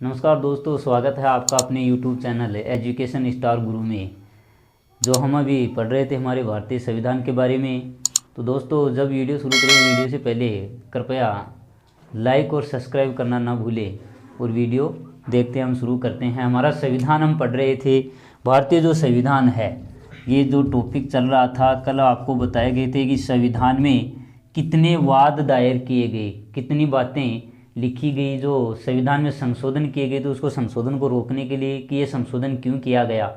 नमस्कार दोस्तों, स्वागत है आपका अपने YouTube चैनल एजुकेशन स्टार गुरु में। जो हम अभी पढ़ रहे थे हमारे भारतीय संविधान के बारे में। तो दोस्तों, जब वीडियो शुरू करें वीडियो से पहले कृपया लाइक और सब्सक्राइब करना ना भूलें। और वीडियो देखते हम शुरू करते हैं। हमारा संविधान हम पढ़ रहे थे। भारतीय जो संविधान है, ये जो टॉपिक चल रहा था, कल आपको बताए गए थे कि संविधान में कितने वाद दायर किए गए, कितनी बातें लिखी गई, जो संविधान में संशोधन किए गए, तो उसको संशोधन को रोकने के लिए कि ये संशोधन क्यों किया गया।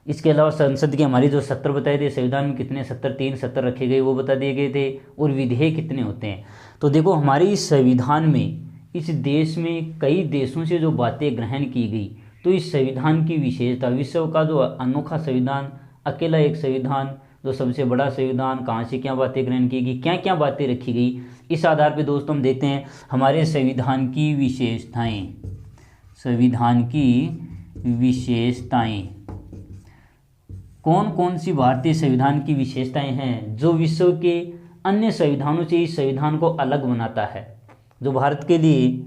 इसके अलावा संसद के हमारे जो सत्र बताए थे, संविधान में कितने सत्र, 3 सत्र रखे गए, वो बता दिए गए थे। और विधेयक कितने होते हैं। तो देखो, हमारे इस संविधान में, इस देश में कई देशों से जो बातें ग्रहण की गई, तो इस संविधान की विशेषता, विश्व का जो अनोखा संविधान, अकेला एक संविधान, जो सबसे बड़ा संविधान, कहाँ से क्या बातें ग्रहण की गई, क्या क्या बातें रखी गई, इस आधार पे दोस्तों हम देखते हैं हमारे संविधान की विशेषताएं। संविधान की विशेषताएं कौन कौन सी भारतीय संविधान की विशेषताएं हैं जो विश्व के अन्य संविधानों से इस संविधान को अलग बनाता है, जो भारत के लिए,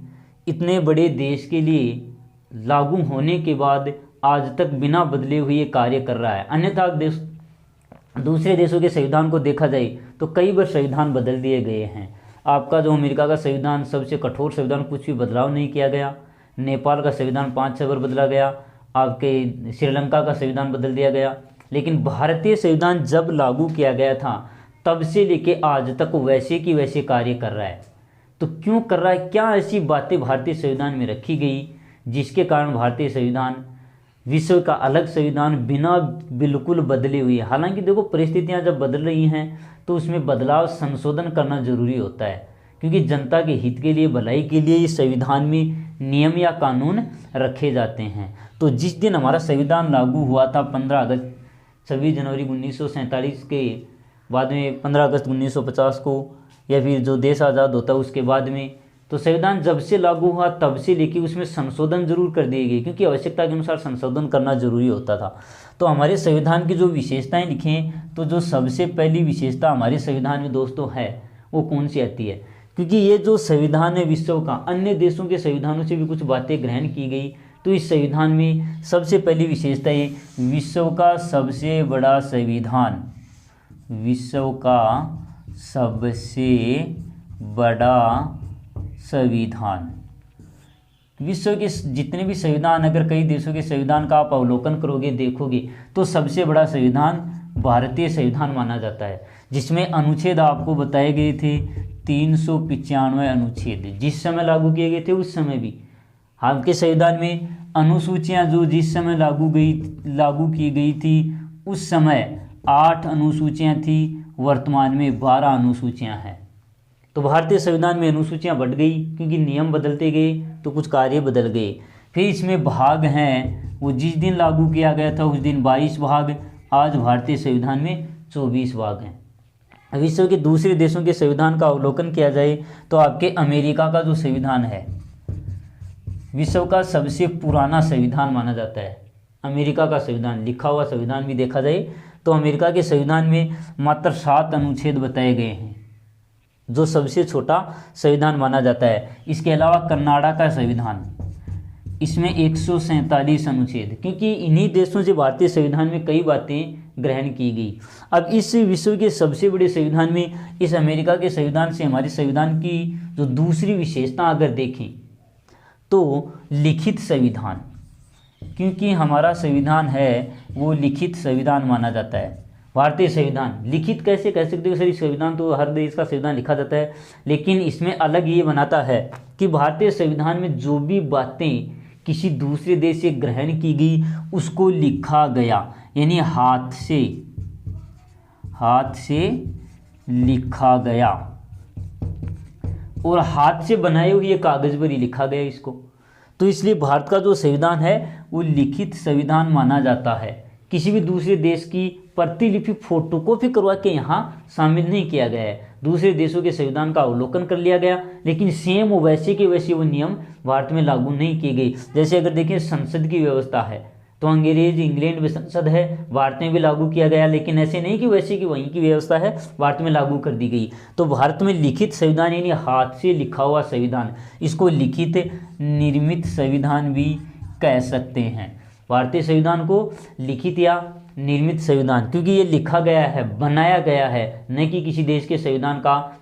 इतने बड़े देश के लिए लागू होने के बाद आज तक बिना बदले हुए कार्य कर रहा है। अन्यथा दूसरे देशों के संविधान को देखा जाए तो कई बार संविधान बदल दिए गए हैं। आपका जो अमेरिका का संविधान, सबसे कठोर संविधान, कुछ भी बदलाव नहीं किया गया। नेपाल का संविधान 5-6 बार बदला गया। आपके श्रीलंका का संविधान बदल दिया गया। लेकिन भारतीय संविधान जब लागू किया गया था, तब से लेके आज तक वैसे की वैसे कार्य कर रहा है। तो क्यों कर रहा है, क्या ऐसी बातें भारतीय संविधान में रखी गई जिसके कारण भारतीय संविधान विश्व का अलग संविधान बिना बिल्कुल बदले हुए। हालांकि देखो, परिस्थितियां जब बदल रही हैं तो उसमें बदलाव, संशोधन करना जरूरी होता है, क्योंकि जनता के हित के लिए, भलाई के लिए इस संविधान में नियम या कानून रखे जाते हैं। तो जिस दिन हमारा संविधान लागू हुआ था 15 अगस्त 26 जनवरी 1947 के बाद में, 15 अगस्त 1950 को, या फिर जो देश आज़ाद होता है उसके बाद में, तो संविधान जब से लागू हुआ तब से लेकर उसमें संशोधन जरूर कर दिए गए, क्योंकि आवश्यकता के अनुसार संशोधन करना जरूरी होता था। तो हमारे संविधान की जो विशेषताएं लिखें, तो जो सबसे पहली विशेषता हमारे संविधान में दोस्तों है, वो कौन सी आती है, क्योंकि ये जो संविधान है विश्व का, अन्य देशों के संविधानों से भी कुछ बातें ग्रहण की गई। तो इस संविधान में सबसे पहली विशेषता ये, विश्व का सबसे बड़ा संविधान, विश्व का सबसे बड़ा संविधान। विश्व के जितने भी संविधान, अगर कई देशों के संविधान का आप अवलोकन करोगे, देखोगे, तो सबसे बड़ा संविधान भारतीय संविधान माना जाता है, जिसमें अनुच्छेद आपको बताए गए थे 395 अनुच्छेद जिस समय लागू किए गए थे। उस समय भी हाल के संविधान में अनुसूचियां जो जिस समय लागू की गई थी, उस समय 8 अनुसूचियां थी, वर्तमान में 12 अनुसूचियां हैं। तो भारतीय संविधान में अनुसूचियां बढ़ गई, क्योंकि नियम बदलते गए तो कुछ कार्य बदल गए। फिर इसमें भाग हैं, वो जिस दिन लागू किया गया था उस दिन 22 भाग, आज भारतीय संविधान में 24 भाग हैं। विश्व के दूसरे देशों के संविधान का अवलोकन किया जाए तो आपके अमेरिका का जो संविधान है, विश्व का सबसे पुराना संविधान माना जाता है। अमेरिका का संविधान, लिखा हुआ संविधान भी देखा जाए तो अमेरिका के संविधान में मात्र 7 अनुच्छेद बताए गए हैं, जो सबसे छोटा संविधान माना जाता है। इसके अलावा कनाडा का संविधान, इसमें 147 अनुच्छेद, क्योंकि इन्हीं देशों से भारतीय संविधान में कई बातें ग्रहण की गई। अब इस विश्व के सबसे बड़े संविधान में, इस अमेरिका के संविधान से हमारे संविधान की जो दूसरी विशेषता अगर देखें तो लिखित संविधान, क्योंकि हमारा संविधान है वो लिखित संविधान माना जाता है। भारतीय संविधान लिखित कैसे कह सकते हो, सर संविधान तो हर देश का संविधान लिखा जाता है, लेकिन इसमें अलग ये बनाता है कि भारतीय संविधान में जो भी बातें किसी दूसरे देश से ग्रहण की गई उसको लिखा गया, यानी हाथ से लिखा गया, और हाथ से बनाए हुए कागज पर ही लिखा गया इसको। तो इसलिए भारत का जो संविधान है वो लिखित संविधान माना जाता है। किसी भी दूसरे देश की प्रतिलिपि, फोटोकॉपी करवा के यहाँ शामिल नहीं किया गया है। दूसरे देशों के संविधान का अवलोकन कर लिया गया, लेकिन सेम वैसे के वैसे वो नियम भारत में लागू नहीं किए गए। जैसे अगर देखें, संसद की व्यवस्था है, तो अंग्रेज इंग्लैंड में संसद है, भारत में भी लागू किया गया, लेकिन ऐसे नहीं कि वैसे कि वहीं की व्यवस्था है भारत में लागू कर दी गई। तो भारत में लिखित संविधान यानी हाथ से लिखा हुआ संविधान, इसको लिखित निर्मित संविधान भी कह सकते हैं। भारतीय संविधान को लिखित या निर्मित संविधान, क्योंकि ये लिखा गया है, बनाया गया है, न कि किसी देश के संविधान का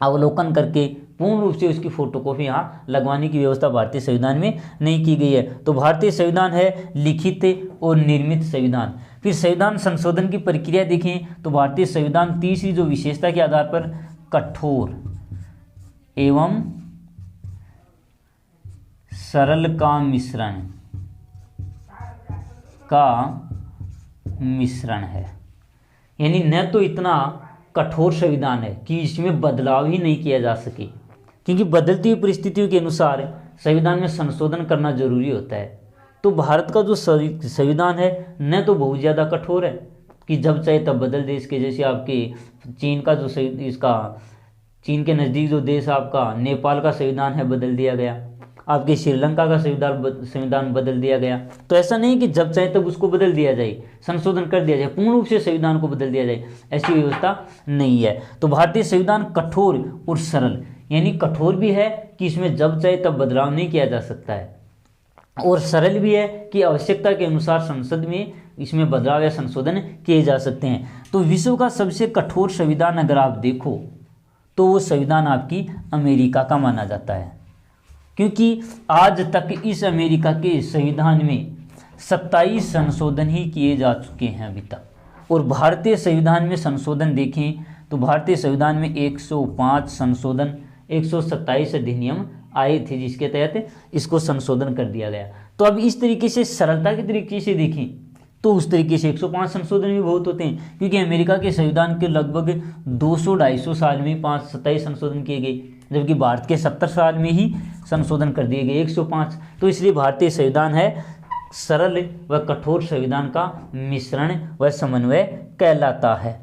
अवलोकन करके पूर्ण रूप से उसकी फोटोकॉपी यहाँ लगवाने की व्यवस्था भारतीय संविधान में नहीं की गई है। तो भारतीय संविधान है लिखित और निर्मित संविधान। फिर संविधान संशोधन की प्रक्रिया देखें तो भारतीय संविधान तीसरी जो विशेषता के आधार पर कठोर एवं सरल का मिश्रण है। यानी न तो इतना कठोर संविधान है कि इसमें बदलाव ही नहीं किया जा सके, क्योंकि बदलती हुई परिस्थितियों के अनुसार संविधान में संशोधन करना जरूरी होता है। तो भारत का जो संविधान है न तो बहुत ज़्यादा कठोर है कि जब चाहे तब बदल दे, इसके जैसे आपके चीन का जो चीन के नज़दीक जो देश आपका नेपाल का संविधान है बदल दिया गया, आपके श्रीलंका का संविधान बदल दिया गया। तो ऐसा नहीं कि जब चाहे तब उसको बदल दिया जाए, संशोधन कर दिया जाए, पूर्ण रूप से संविधान को बदल दिया जाए, ऐसी व्यवस्था नहीं है। तो भारतीय संविधान कठोर और सरल, यानी कठोर भी है कि इसमें जब चाहे तब बदलाव नहीं किया जा सकता है, और सरल भी है कि आवश्यकता के अनुसार संसद में इसमें बदलाव या संशोधन किए जा सकते हैं। तो विश्व का सबसे कठोर संविधान अगर आप देखो तो वो संविधान आपकी अमेरिका का माना जाता है, क्योंकि आज तक इस अमेरिका के संविधान में 27 संशोधन ही किए जा चुके हैं अभी तक। और भारतीय संविधान में संशोधन देखें तो भारतीय संविधान में 105 संशोधन, 127 अधिनियम आए थे जिसके तहत इसको संशोधन कर दिया गया। तो अब इस तरीके से सरलता के तरीके से देखें तो उस तरीके से 105 संशोधन भी बहुत होते हैं, क्योंकि अमेरिका के संविधान के लगभग 200-250 साल में 27 संशोधन किए गए, जबकि भारत के 70 साल में ही संशोधन कर दिए गए 105। तो इसलिए भारतीय संविधान है सरल व कठोर संविधान का मिश्रण व समन्वय कहलाता है।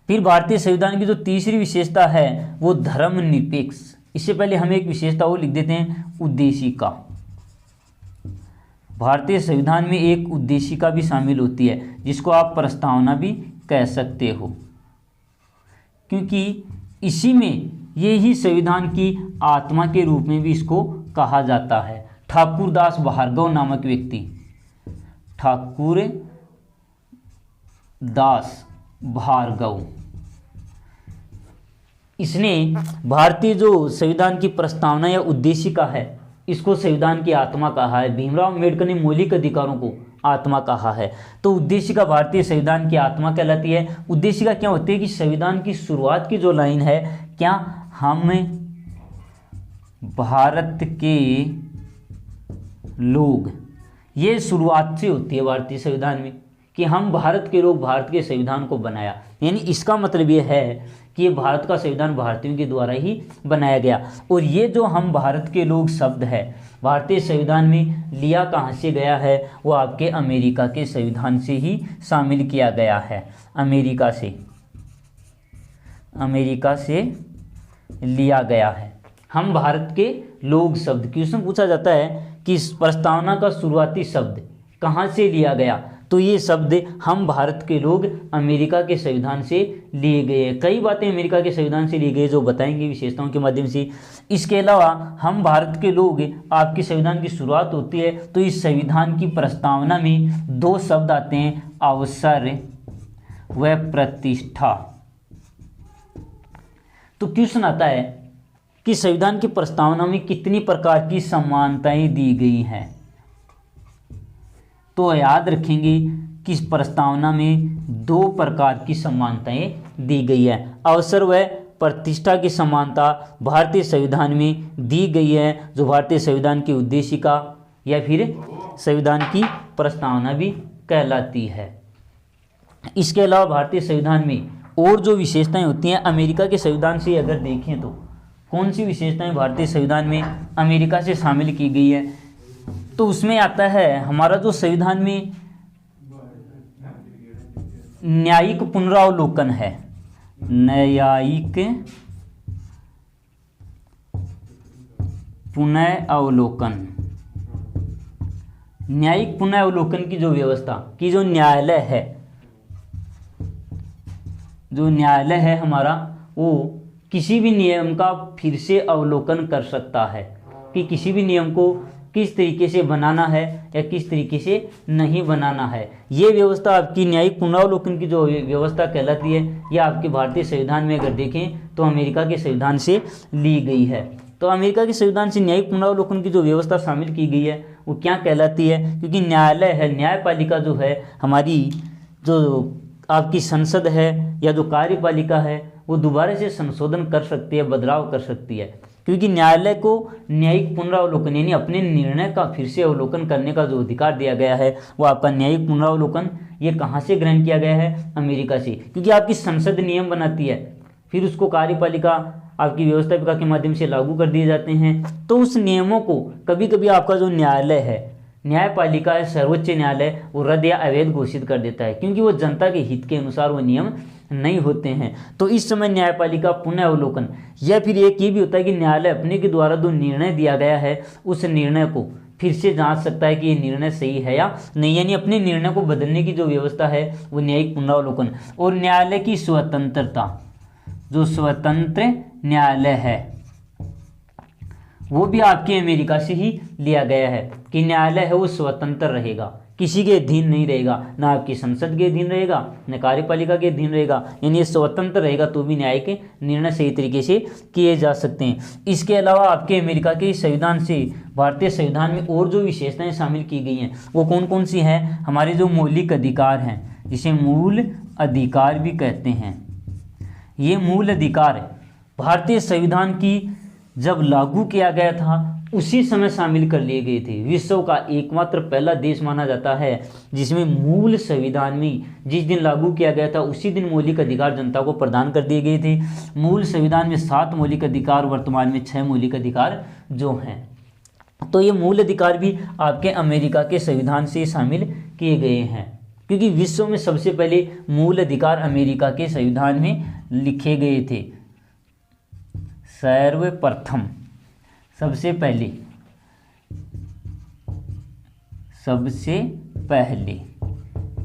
फिर भारतीय संविधान की जो तीसरी विशेषता है वो धर्मनिरपेक्ष। इससे पहले हम एक विशेषता और लिख देते हैं, उद्देशिका। भारतीय संविधान में एक उद्देशिका भी शामिल होती है जिसको आप प्रस्तावना भी कह सकते हो, क्योंकि इसी में ये ही संविधान की आत्मा के रूप में भी इसको कहा जाता है। ठाकुर दास भार्गव नामक व्यक्ति, ठाकुर दास भार्गव, इसने भारतीय जो संविधान की प्रस्तावना या उद्देशिका है इसको संविधान की आत्मा कहा है। भीमराव अम्बेडकर ने मौलिक अधिकारों को आत्मा कहा है। तो उद्देशिका भारतीय संविधान की आत्मा कहलाती है। उद्देशिका क्या होती है कि संविधान की शुरुआत की जो लाइन है, क्या हम भारत के लोग, ये शुरुआत से होती है भारतीय संविधान में कि हम भारत के लोग भारत के संविधान को बनाया, यानी इसका मतलब ये है कि ये भारत का संविधान भारतीयों के द्वारा ही बनाया गया। और ये जो हम भारत के लोग शब्द है भारतीय संविधान में लिया कहाँ से गया है, वो आपके अमेरिका के संविधान से ही शामिल किया गया है। अमेरिका से लिया गया है। हम भारत के लोग शब्द, क्वेश्चन पूछा जाता है कि इस प्रस्तावना का शुरुआती शब्द कहाँ से लिया गया, तो ये शब्द हम भारत के लोग अमेरिका के संविधान से लिए गए हैं। कई बातें अमेरिका के संविधान से लिए गए जो बताएंगे विशेषताओं के माध्यम से। इसके अलावा हम भारत के लोग, आपके संविधान की शुरुआत होती है तो इस संविधान की प्रस्तावना में 2 शब्द आते हैं, अवसर व प्रतिष्ठा। तो क्वेश्चन आता है कि संविधान की प्रस्तावना में कितनी प्रकार की समानताएं दी गई हैं। तो याद रखेंगे कि इस प्रस्तावना में 2 प्रकार की समानताएं दी गई है। अवसर व प्रतिष्ठा की समानता भारतीय संविधान में दी गई है, जो भारतीय संविधान की उद्देशिका या फिर संविधान की प्रस्तावना भी कहलाती है। इसके अलावा भारतीय संविधान में और जो विशेषताएं होती हैं अमेरिका के संविधान से अगर देखें तो कौन सी विशेषताएं भारतीय संविधान में अमेरिका से शामिल की गई है, तो उसमें आता है हमारा जो संविधान में न्यायिक पुनरावलोकन है, न्यायिक पुनरावलोकन न्यायिक पुनरावलोकन की जो व्यवस्था की जो न्यायालय है हमारा, वो किसी भी नियम का फिर से अवलोकन कर सकता है कि किसी भी नियम को किस तरीके से बनाना है या किस तरीके से नहीं बनाना है। ये व्यवस्था आपकी न्यायिक पुनरावलोकन की जो व्यवस्था कहलाती है, ये आपके भारतीय संविधान में अगर देखें तो अमेरिका के संविधान से ली गई है। तो अमेरिका के संविधान से न्यायिक पुनरावलोकन की जो व्यवस्था शामिल की गई है वो क्या कहलाती है, क्योंकि न्यायालय है, न्यायपालिका जो है हमारी, जो आपकी संसद है या जो कार्यपालिका है, वो दोबारा से संशोधन कर सकती है, बदलाव कर सकती है, क्योंकि न्यायालय को न्यायिक पुनरावलोकन यानी अपने निर्णय का फिर से अवलोकन करने का जो अधिकार दिया गया है, वो आपका न्यायिक पुनरावलोकन ये कहाँ से ग्रहण किया गया है, अमेरिका से। क्योंकि आपकी संसद नियम बनाती है, फिर उसको कार्यपालिका आपकी व्यवस्थापिका के माध्यम से लागू कर दिए जाते हैं। तो उस नियमों को कभी कभी आपका जो न्यायालय है, न्यायपालिका है, सर्वोच्च न्यायालय, वो रद्द या अवैध घोषित कर देता है, क्योंकि वो जनता के हित के अनुसार वो नियम नहीं होते हैं। तो इस समय न्यायपालिका पुनः अवलोकन, या फिर एक ये भी होता है कि न्यायालय अपने के द्वारा जो निर्णय दिया गया है उस निर्णय को फिर से जांच सकता है कि ये निर्णय सही है या नहीं, यानी अपने निर्णय को बदलने की जो व्यवस्था है वो न्यायिक पुनरावलोकन। और न्यायालय की स्वतंत्रता, जो स्वतंत्र न्यायालय है वो भी आपके अमेरिका से ही लिया गया है कि न्यायालय है वो स्वतंत्र रहेगा, किसी के अधीन नहीं रहेगा, ना आपकी संसद के अधीन रहेगा, न कार्यपालिका के अधीन रहेगा, यानी ये स्वतंत्र रहेगा, तो भी न्याय के निर्णय सही तरीके से किए जा सकते हैं। इसके अलावा आपके अमेरिका के संविधान से भारतीय संविधान में और जो विशेषताएं शामिल की गई हैं वो कौन कौन सी हैं, हमारे जो मौलिक अधिकार हैं, जिसे मूल अधिकार भी कहते हैं, ये मूल अधिकार भारतीय संविधान की जब लागू किया गया था उसी समय शामिल कर लिए गए थे। विश्व का एकमात्र पहला देश माना जाता है जिसमें मूल संविधान में जिस दिन लागू किया गया था उसी दिन मौलिक अधिकार जनता को प्रदान कर दिए गए थे। मूल संविधान में 7 मौलिक अधिकार, वर्तमान में 6 मौलिक अधिकार जो हैं। तो ये मूल अधिकार भी आपके अमेरिका के संविधान से शामिल किए गए हैं, क्योंकि विश्व में सबसे पहले मूल अधिकार अमेरिका के संविधान में लिखे गए थे। सर्वप्रथम सबसे पहले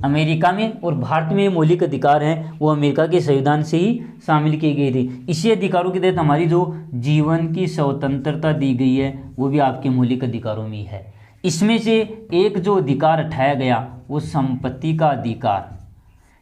अमेरिका में और भारत में मौलिक अधिकार हैं वो अमेरिका के संविधान से ही शामिल किए गए थे। इसी अधिकारों के तहत हमारी जो जीवन की स्वतंत्रता दी गई है वो भी आपके मौलिक अधिकारों में ही है। इसमें से एक जो अधिकार उठाया गया वो संपत्ति का अधिकार,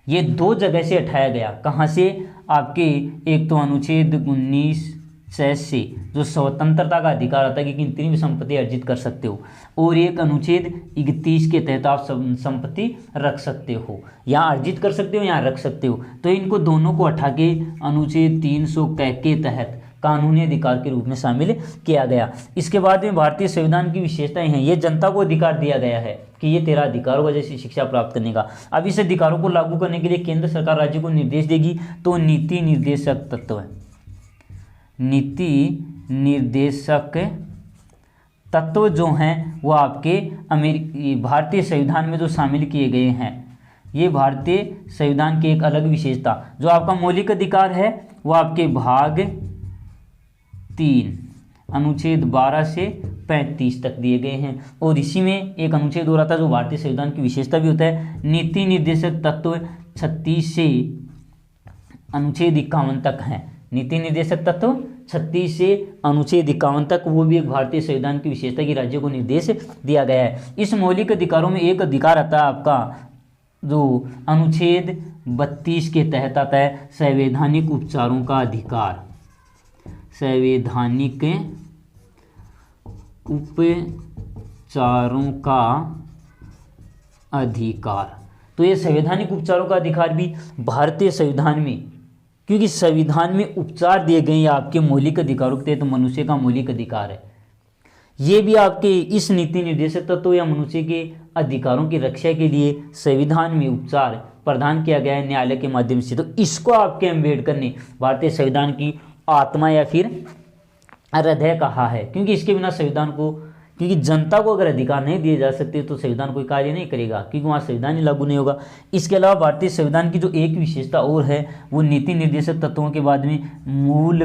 ये 2 जगह से उठाया गया। कहाँ से, आपके एक तो अनुच्छेद 19 से जो स्वतंत्रता का अधिकार आता है कि कितनी भी संपत्ति अर्जित कर सकते हो, और एक अनुच्छेद 31 के तहत आप संपत्ति रख सकते हो, यहाँ अर्जित कर सकते हो, यहाँ रख सकते हो। तो इनको दोनों को उठा के अनुच्छेद 300 के तहत कानूनी अधिकार के रूप में शामिल किया गया। इसके बाद में भारतीय संविधान की विशेषताएं हैं, ये जनता को अधिकार दिया गया है कि ये तेरा अधिकार होगा जैसे शिक्षा प्राप्त करने का। अब इस अधिकारों को लागू करने के लिए केंद्र सरकार राज्य को निर्देश देगी, तो नीति निर्देशक तत्व है, नीति निर्देशक तत्व जो हैं वो आपके भारतीय संविधान में जो शामिल किए गए हैं, ये भारतीय संविधान की एक अलग विशेषता। जो आपका मौलिक अधिकार है वो आपके भाग 3 अनुच्छेद 12 से 35 तक दिए गए हैं। और इसी में एक अनुच्छेद और आता है जो भारतीय संविधान की विशेषता भी होता है, नीति निर्देशक तत्व 36 से अनुच्छेद 51 तक हैं। नीति निर्देशक तत्व 36 से अनुच्छेद 51 तक, वो भी एक भारतीय संविधान की विशेषता की राज्य को निर्देश दिया गया है। इस मौलिक अधिकारों में एक अधिकार आता है आपका जो अनुच्छेद 32 के तहत आता है, संवैधानिक उपचारों का अधिकार, संवैधानिक उपचारों का अधिकार। तो ये संवैधानिक उपचारों का अधिकार भी भारतीय संविधान में, क्योंकि संविधान में उपचार दिए गए हैं आपके मौलिक अधिकारों के तहत, तो मनुष्य का मौलिक अधिकार है। ये भी आपके इस नीति निर्देशक तत्व या मनुष्य के अधिकारों की रक्षा के लिए संविधान में उपचार प्रदान किया गया है न्यायालय के माध्यम से। तो इसको आपके अम्बेडकर ने भारतीय संविधान की आत्मा या फिर हृदय कहा है, क्योंकि इसके बिना संविधान को, क्योंकि जनता को अगर अधिकार नहीं दिए जा सकते तो संविधान कोई कार्य नहीं करेगा, क्योंकि वहाँ संविधान ही लागू नहीं होगा। इसके अलावा भारतीय संविधान की जो एक विशेषता और है वो नीति निर्देशक तत्वों के बाद में मूल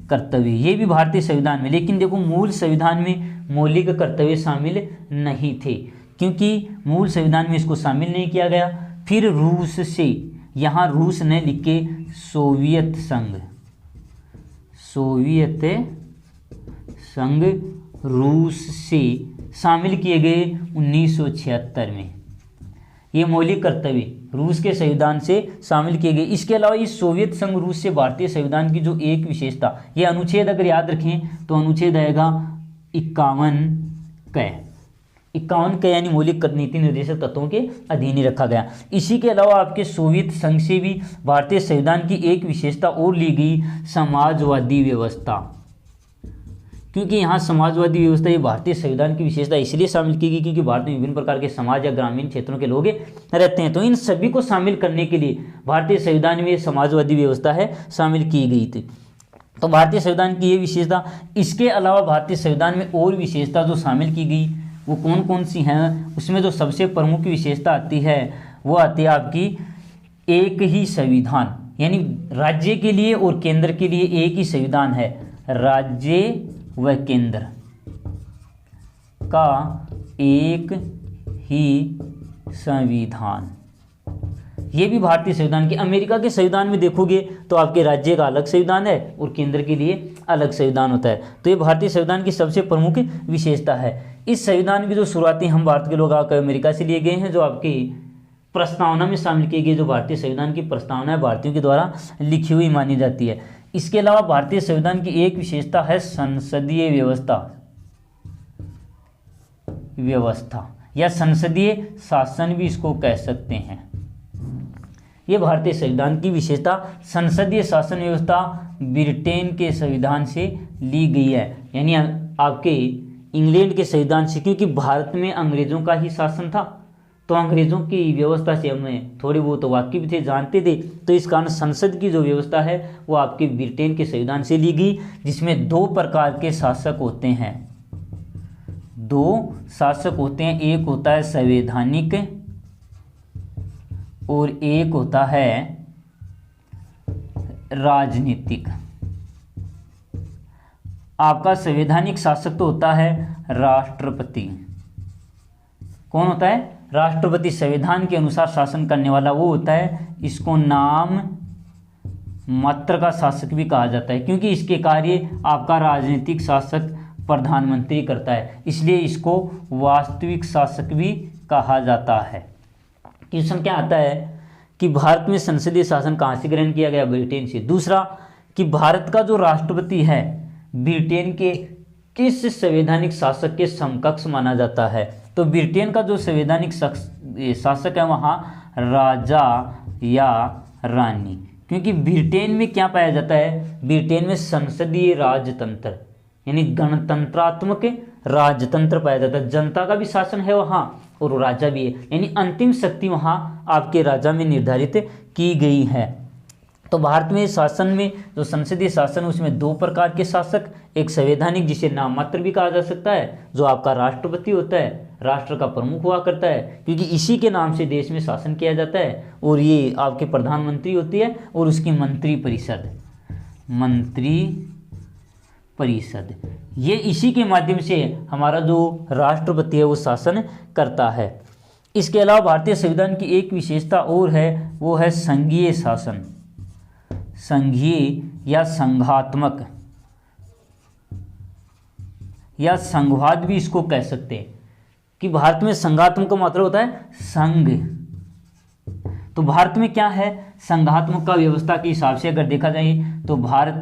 कर्तव्य, ये भी भारतीय संविधान में, लेकिन देखो मूल संविधान में मौलिक कर्तव्य शामिल नहीं थे, क्योंकि मूल संविधान में इसको शामिल नहीं किया गया। फिर रूस से, यहाँ रूस ने लिख के सोवियत संघ रूस से शामिल किए गए 1976 में। ये मौलिक कर्तव्य रूस के संविधान से शामिल किए गए। इसके अलावा इस सोवियत संघ रूस से भारतीय संविधान की जो एक विशेषता, ये अनुच्छेद अगर याद रखें तो अनुच्छेद आएगा 51 क यानी मौलिक नीति निर्देशक तत्वों के अधीन ही रखा गया। इसी के अलावा आपके सोवियत संघ से भी भारतीय संविधान की एक विशेषता और ली गई, समाजवादी व्यवस्था, क्योंकि यहाँ समाजवादी व्यवस्था ये भारतीय संविधान की विशेषता इसलिए शामिल की गई क्योंकि भारत में विभिन्न प्रकार के समाज या ग्रामीण क्षेत्रों के लोग रहते हैं, तो इन सभी को शामिल करने के लिए भारतीय संविधान में समाजवादी व्यवस्था है शामिल की गई थी। तो भारतीय संविधान की ये विशेषता, इसके अलावा भारतीय संविधान में और विशेषता जो शामिल की गई वो कौन कौन सी हैं, उसमें जो सबसे प्रमुख विशेषता आती है वो आती है आपकी एक ही संविधान, यानी राज्य के लिए और केंद्र के लिए एक ही संविधान है, राज्य व केंद्र का एक ही संविधान। ये भी भारतीय संविधान की, अमेरिका के संविधान में देखोगे तो आपके राज्य का अलग संविधान है और केंद्र के लिए अलग संविधान होता है। तो ये भारतीय संविधान की सबसे प्रमुख विशेषता है। इस संविधान की जो शुरुआती हम भारत के लोग आकर अमेरिका से लिए गए हैं, जो आपकी प्रस्तावना में शामिल किए गए, जो भारतीय संविधान की प्रस्तावना है भारतीयों के द्वारा लिखी हुई मानी जाती है। इसके अलावा भारतीय संविधान की एक विशेषता है संसदीय व्यवस्था या संसदीय शासन भी इसको कह सकते हैं। ये भारतीय संविधान की विशेषता, संसदीय शासन व्यवस्था ब्रिटेन के संविधान से ली गई है, यानी आपके इंग्लैंड के संविधान से, क्योंकि भारत में अंग्रेजों का ही शासन था, तो अंग्रेजों की व्यवस्था से हमें थोड़े बहुत वाकिफ थे, जानते थे, तो इस कारण संसद की जो व्यवस्था है वो आपके ब्रिटेन के संविधान से ली गई, जिसमें दो प्रकार के शासक होते हैं, एक होता है संवैधानिक और एक होता है राजनीतिक। आपका संवैधानिक शासक तो होता है राष्ट्रपति। कौन होता है? राष्ट्रपति। संविधान के अनुसार शासन करने वाला वो होता है, इसको नाम मात्र का शासक भी कहा जाता है, क्योंकि इसके कार्य आपका राजनीतिक शासक प्रधानमंत्री करता है, इसलिए इसको वास्तविक शासक भी कहा जाता है। क्वेश्चन क्या आता है कि भारत में संसदीय शासन कहाँ से ग्रहण किया गया? ब्रिटेन से। दूसरा कि भारत का जो राष्ट्रपति है ब्रिटेन के किस संवैधानिक शासक के समकक्ष माना जाता है? तो ब्रिटेन का जो संवैधानिक शासक है वहाँ राजा या रानी, क्योंकि ब्रिटेन में क्या पाया जाता है? ब्रिटेन में संसदीय राजतंत्र यानी गणतंत्रात्मक राजतंत्र पाया जाता है। जनता का भी शासन है वहाँ और राजा भी है, यानी अंतिम शक्ति वहाँ आपके राजा में निर्धारित की गई है। तो भारत में शासन में जो संसदीय शासन है उसमें दो प्रकार के शासक, एक संवैधानिक जिसे नाम मात्र भी कहा जा सकता है, जो आपका राष्ट्रपति होता है, राष्ट्र का प्रमुख हुआ करता है, क्योंकि इसी के नाम से देश में शासन किया जाता है, और ये आपके प्रधानमंत्री होती है और उसकी मंत्री परिषद, ये इसी के माध्यम से हमारा जो राष्ट्रपति है वो शासन करता है। इसके अलावा भारतीय संविधान की एक विशेषता और है, वो है संघीय शासन, संघीय या संघात्मक या संघवाद भी इसको कह सकते हैं, कि भारत में संघात्मक का मतलब होता है संघ। तो भारत में क्या है? संघात्मक का व्यवस्था के हिसाब से अगर देखा जाए तो भारत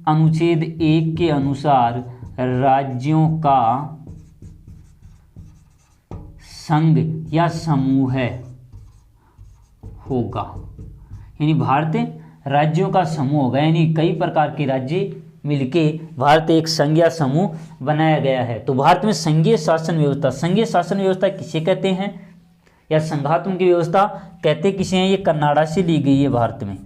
अनुच्छेद 1 के अनुसार राज्यों का संघ या समूह होगा, यानी भारत राज्यों का समूह होगा, यानी कई प्रकार के राज्य मिलके भारत एक संघ या समूह बनाया गया है। तो भारत में संघीय शासन व्यवस्था किसे कहते हैं या संघात्मक की व्यवस्था कहते किसे हैं? ये कनाडा से ली गई है। भारत में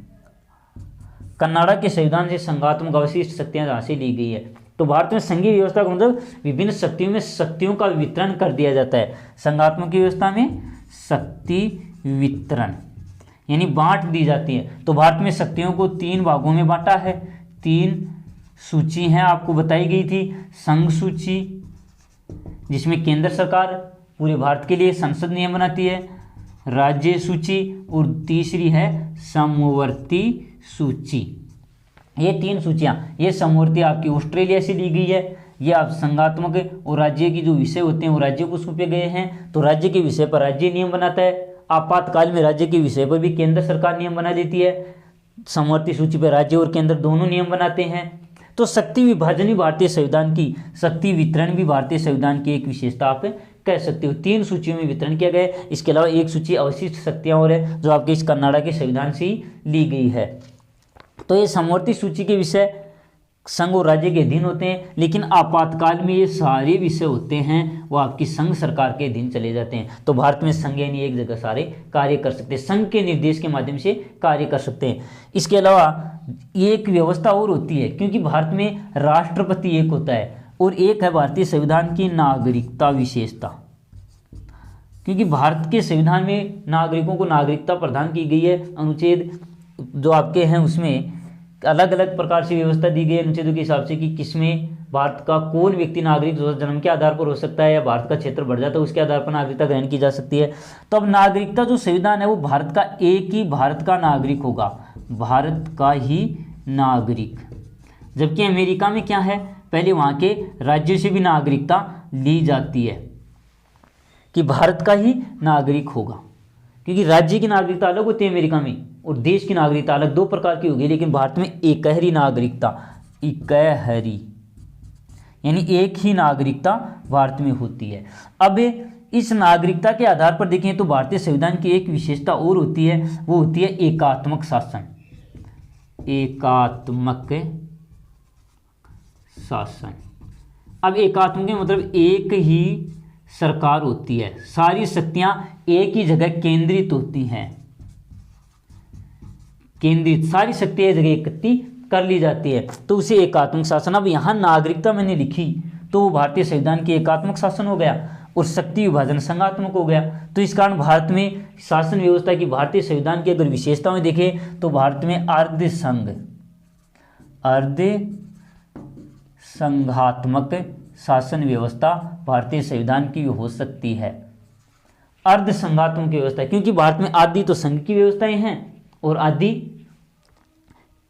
कनाडा के संविधान से संघात्मक अवशिष्ट शक्तियां जहाँ से ली गई है। तो भारत में संघीय व्यवस्था का मतलब विभिन्न शक्तियों में शक्तियों का वितरण कर दिया जाता है। संघात्मक की व्यवस्था में शक्ति वितरण यानी बांट दी जाती है। तो भारत में शक्तियों को 3 भागों में बांटा है, 3 सूची हैं आपको बताई गई थी। संघ सूची, जिसमें केंद्र सरकार पूरे भारत के लिए संसद नियम बनाती है। राज्य सूची, और तीसरी है समवर्ती सूची। ये 3 सूचियां, ये समवर्ती आपकी ऑस्ट्रेलिया से ली गई है। ये आप संघात्मक और राज्य की जो विषय होते हैं वो राज्य को सौंपे गए हैं। तो राज्य के विषय पर राज्य नियम बनाता है। आपातकाल में राज्य के विषय पर भी केंद्र सरकार नियम बना देती है। समवर्ती सूची पर राज्य और केंद्र दोनों नियम बनाते हैं। तो शक्ति विभाजन भी भारतीय संविधान की, शक्ति वितरण भी भारतीय संविधान की एक विशेषता आप कह सकते हो। 3 सूचियों में वितरण किया गया है। इसके अलावा एक सूची अवशिष्ट शक्तियां और है जो आपके इस कनाडा के संविधान से ही ली गई है। तो ये समवर्ती सूची के विषय संघ और राज्य के अधीन होते हैं, लेकिन आपातकाल में ये सारे विषय होते हैं वो आपकी संघ सरकार के अधीन चले जाते हैं। तो भारत में संघ यानी एक जगह सारे कार्य कर सकते हैं, संघ के निर्देश के माध्यम से कार्य कर सकते हैं। इसके अलावा एक व्यवस्था और होती है, क्योंकि भारत में राष्ट्रपति एक होता है और एक है भारतीय संविधान की नागरिकता विशेषता। क्योंकि भारत के संविधान में नागरिकों को नागरिकता प्रदान की गई है। अनुच्छेद जो आपके हैं उसमें अलग अलग प्रकार से व्यवस्था दी गई है अनुच्छेदों के हिसाब से कि किसमें भारत का कौन व्यक्ति नागरिक जन्म के आधार पर हो सकता है या भारत का क्षेत्र बढ़ जाता है उसके आधार पर नागरिकता ग्रहण की जा सकती है। तो अब नागरिकता जो संविधान है वो भारत का एक ही भारत का नागरिक होगा, भारत का ही नागरिक। जबकि अमेरिका में क्या है, पहले वहाँ के राज्यों से भी नागरिकता ली जाती है कि भारत का ही नागरिक होगा, क्योंकि राज्य की नागरिकता अलग होती है अमेरिका में और देश की नागरिकता अलग, 2 प्रकार की होगी। लेकिन भारत में एकहरी नागरिकता, एकहरी यानी एक ही नागरिकता भारत में होती है। अब इस नागरिकता के आधार पर देखें तो भारतीय संविधान की एक विशेषता और होती है, वो होती है एकात्मक शासन। एकात्मक शासन, अब एकात्मक मतलब एक ही सरकार होती है, सारी शक्तियां एक ही जगह केंद्रित होती हैं, केंद्रित सारी शक्तियां एक जगह इकट्ठी कर ली जाती है, तो उसे एकात्मक शासन। अब यहाँ नागरिकता मैंने लिखी तो वो भारतीय संविधान की एकात्मक शासन हो गया और शक्ति विभाजन संघात्मक हो गया। तो इस कारण भारत में शासन व्यवस्था की, भारतीय संविधान की अगर विशेषताओं देखें तो भारत में अर्ध संघात्मक शासन व्यवस्था भारतीय संविधान की हो सकती है। अर्ध संघात्मक व्यवस्था, क्योंकि भारत में आदि तो संघ की व्यवस्थाएं हैं और आदि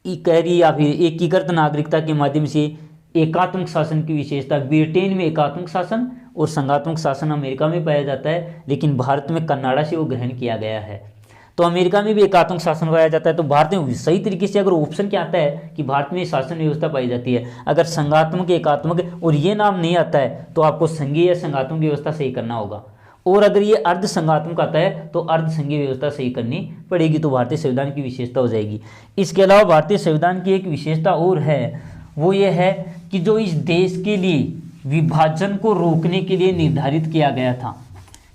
इकहरी या फिर एकीकृत नागरिकता के माध्यम से एकात्मक शासन की विशेषता। ब्रिटेन में एकात्मक शासन और संघात्मक शासन अमेरिका में पाया जाता है, लेकिन भारत में कनाडा से वो ग्रहण किया गया है। तो अमेरिका में भी एकात्मक शासन पाया जाता है। तो भारत में सही तरीके से अगर ऑप्शन क्या आता है कि भारत में शासन व्यवस्था पाई जाती है, अगर संघात्मक, एकात्मक और ये नाम नहीं आता है तो आपको संघीय या संघात्मक व्यवस्था सही करना होगा, और अगर ये अर्ध संघात्मक आता है तो अर्ध संघीय व्यवस्था सही करनी पड़ेगी, तो भारतीय संविधान की विशेषता हो जाएगी। इसके अलावा भारतीय संविधान की एक विशेषता और है, वो ये है कि जो इस देश के लिए विभाजन को रोकने के लिए निर्धारित किया गया था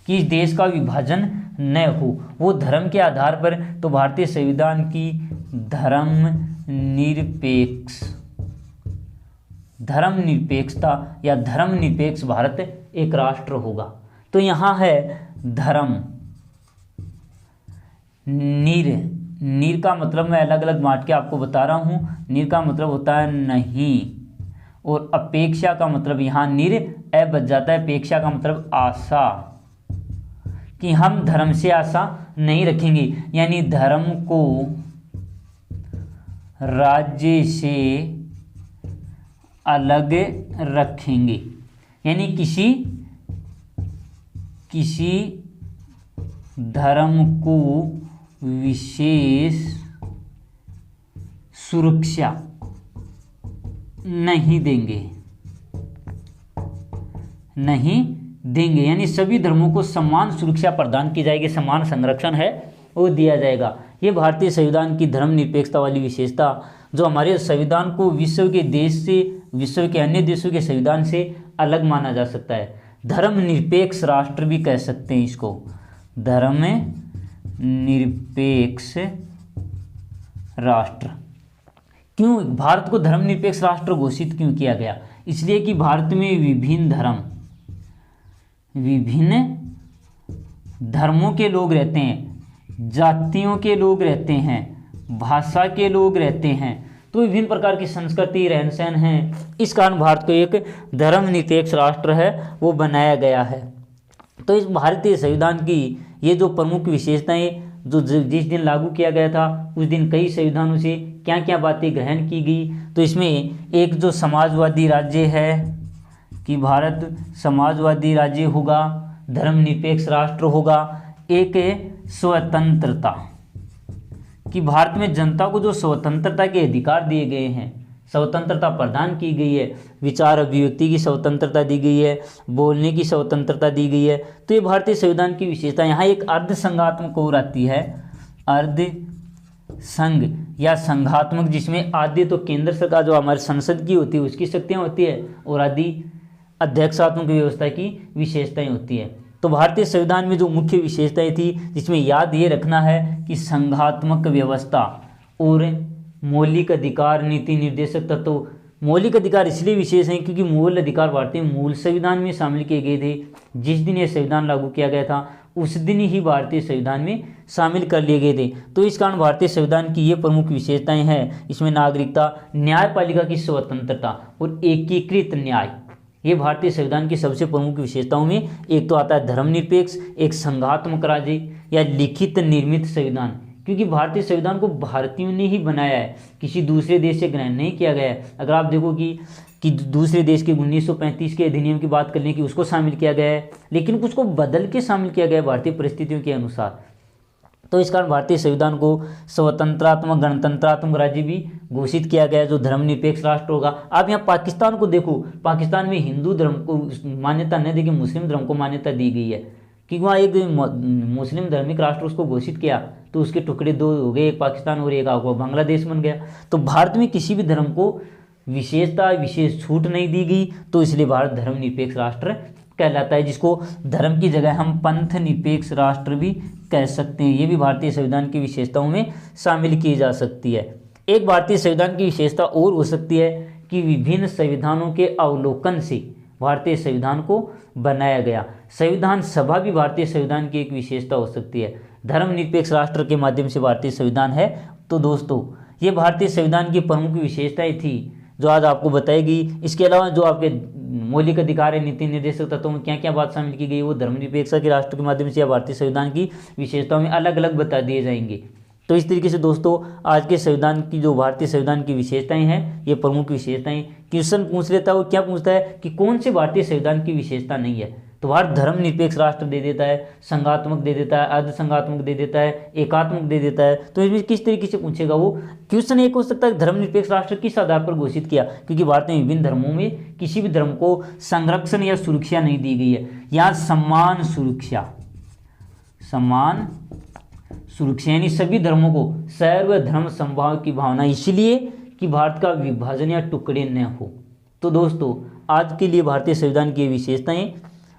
कि इस देश का विभाजन न हो, वो धर्म के आधार पर, तो भारतीय संविधान की धर्मनिरपेक्षता या धर्मनिरपेक्ष भारत एक राष्ट्र होगा। तो यहाँ है धर्म, निर का मतलब मैं अलग अलग बांट के आपको बता रहा हूँ। निर का मतलब होता है नहीं, और अपेक्षा का मतलब यहाँ निर ए बच जाता है, अपेक्षा का मतलब आशा, कि हम धर्म से आशा नहीं रखेंगे, यानी धर्म को राज्य से अलग रखेंगे, यानी किसी धर्म को विशेष सुरक्षा नहीं देंगे, यानी सभी धर्मों को समान सुरक्षा प्रदान की जाएगी, समान संरक्षण है वो दिया जाएगा। ये भारतीय संविधान की धर्मनिरपेक्षता वाली विशेषता, जो हमारे संविधान को विश्व के अन्य देशों के संविधान से अलग माना जा सकता है। धर्मनिरपेक्ष राष्ट्र भी कह सकते हैं इसको, धर्मनिरपेक्ष राष्ट्र। क्यों भारत को धर्मनिरपेक्ष राष्ट्र घोषित क्यों किया गया? इसलिए कि भारत में विभिन्न धर्मों के लोग रहते हैं, जातियों के लोग रहते हैं, भाषा के लोग रहते हैं, तो विभिन्न प्रकार की संस्कृति रहन सहन है, इस कारण भारत को एक धर्मनिरपेक्ष राष्ट्र है वो बनाया गया है। तो इस भारतीय संविधान की ये जो प्रमुख विशेषताएं जो जिस दिन लागू किया गया था उस दिन कई संविधानों से क्या क्या बातें ग्रहण की गई, तो इसमें एक जो समाजवादी राज्य है कि भारत समाजवादी राज्य होगा, धर्मनिरपेक्ष राष्ट्र होगा, एक स्वतंत्रता कि भारत में जनता को जो स्वतंत्रता के अधिकार दिए गए हैं, स्वतंत्रता प्रदान की गई है, विचार अभिव्यक्ति की स्वतंत्रता दी गई है, बोलने की स्वतंत्रता दी गई है। तो ये भारतीय संविधान की विशेषता। यहाँ एक अर्ध संघात्मक और आती है, अर्ध संघ या संघात्मक, जिसमें आदि तो केंद्र सरकार जो हमारे संसद की होती है उसकी शक्तियाँ होती है और आदि अध्यक्षात्मक व्यवस्था की विशेषताएं होती है। तो भारतीय संविधान में जो मुख्य विशेषताएं थी जिसमें याद ये रखना है कि संघात्मक व्यवस्था और मौलिक अधिकार नीति निर्देशक तत्व। मौलिक अधिकार इसलिए विशेष हैं क्योंकि मूल अधिकार भारतीय मूल संविधान में शामिल किए गए थे। जिस दिन ये संविधान लागू किया गया था उस दिन ही भारतीय संविधान में शामिल कर लिए गए थे। तो इस कारण भारतीय संविधान की ये प्रमुख विशेषताएं हैं। इसमें नागरिकता, न्यायपालिका की स्वतंत्रता और एकीकृत न्याय, ये भारतीय संविधान की सबसे प्रमुख विशेषताओं में एक तो आता है धर्मनिरपेक्ष, एक संघात्मक राज्य या लिखित निर्मित संविधान, क्योंकि भारतीय संविधान को भारतीयों ने ही बनाया है, किसी दूसरे देश से ग्रहण नहीं किया गया है। अगर आप देखो कि दूसरे देश के 1935 के अधिनियम की बात करने की उसको शामिल किया गया है, लेकिन कुछ को बदल के शामिल किया गया है भारतीय परिस्थितियों के अनुसार। तो इस कारण भारतीय संविधान को स्वतंत्रात्मक गणतंत्रात्मक राज्य भी घोषित किया गया जो धर्मनिरपेक्ष राष्ट्र होगा। आप यहाँ पाकिस्तान को देखो, पाकिस्तान में हिंदू धर्म को मान्यता न देके मुस्लिम धर्म को मान्यता दी गई है, क्योंकि वहाँ एक मुस्लिम धार्मिक राष्ट्र उसको घोषित किया तो उसके टुकड़े दो हो गए, एक पाकिस्तान और एक आपको बांग्लादेश बन गया। तो भारत में किसी भी धर्म को विशेषता विशेष छूट नहीं दी गई, तो इसलिए भारत धर्मनिरपेक्ष राष्ट्र कहलाता है, जिसको धर्म की जगह हम पंथ निरपेक्ष राष्ट्र भी कह सकते हैं। ये भी भारतीय संविधान की विशेषताओं में शामिल की जा सकती है। एक भारतीय संविधान की विशेषता और हो सकती है कि विभिन्न संविधानों के अवलोकन से भारतीय संविधान को बनाया गया। संविधान सभा भी भारतीय संविधान की एक विशेषता हो सकती है। धर्मनिरपेक्ष राष्ट्र के माध्यम से भारतीय संविधान है। तो दोस्तों ये भारतीय संविधान की प्रमुख विशेषताएं थी जो आज आपको बताएगी। इसके अलावा जो आपके मौलिक अधिकार है, नीति निर्देशक तत्वों में क्या क्या बात शामिल की गई वो धर्मनिरपेक्षता के राष्ट्र के माध्यम से या भारतीय संविधान की विशेषताओं में अलग अलग बता दिए जाएंगे। तो इस तरीके से दोस्तों आज के संविधान की जो भारतीय संविधान की विशेषताएं हैं, ये प्रमुख विशेषताएं। क्वेश्चन पूछ लेता है वो क्या पूछता है कि कौन से भारतीय संविधान की विशेषता नहीं है, तो भारत धर्मनिरपेक्ष राष्ट्र दे देता है, संघात्मक दे देता है, अर्ध संघात्मक दे देता है, एकात्मक दे देता है। तो इसमें किस तरीके से पूछेगा वो क्वेश्चन एक हो सकता है धर्मनिरपेक्ष राष्ट्र किस आधार पर घोषित किया, क्योंकि भारत में विभिन्न धर्मों में किसी भी धर्म को संरक्षण या सुरक्षा नहीं दी गई है। यहाँ समान सुरक्षा, समान सुरक्षा यानी सभी धर्मों को सर्वधर्म समभाव की भावना, इसलिए कि भारत का विभाजन या टुकड़े न हो। तो दोस्तों आज के लिए भारतीय संविधान की विशेषताएं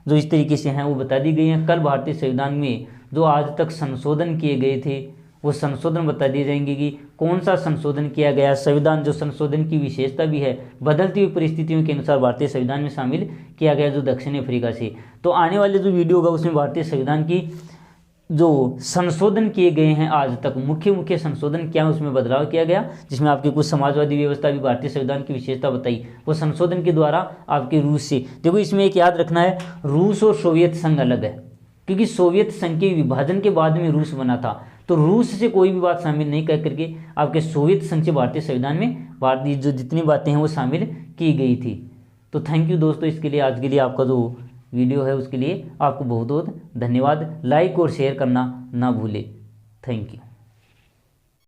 जो इस तरीके से हैं वो बता दी गई हैं। कल भारतीय संविधान में जो आज तक संशोधन किए गए थे वो संशोधन बता दिए जाएंगे कि कौन सा संशोधन किया गया। संविधान जो संशोधन की विशेषता भी है, बदलती हुई परिस्थितियों के अनुसार भारतीय संविधान में शामिल किया गया जो दक्षिण अफ्रीका से। तो आने वाले जो वीडियो होगा उसमें भारतीय संविधान की जो संशोधन किए गए हैं आज तक, मुख्य संशोधन क्या है उसमें बदलाव किया गया, जिसमें आपकी कुछ समाजवादी व्यवस्था भी भारतीय संविधान की विशेषता बताई, वो संशोधन के द्वारा आपके रूस से। देखो इसमें एक याद रखना है, रूस और सोवियत संघ अलग है, क्योंकि सोवियत संघ के विभाजन के बाद में रूस बना था। तो रूस से कोई भी बात शामिल नहीं कर करके आपके सोवियत संघ से भारतीय संविधान में भारतीय जो जितनी बातें हैं वो शामिल की गई थी। तो थैंक यू दोस्तों, इसके लिए आज के लिए आपका जो वीडियो है उसके लिए आपको बहुत बहुत धन्यवाद। लाइक और शेयर करना ना भूले। Thank you.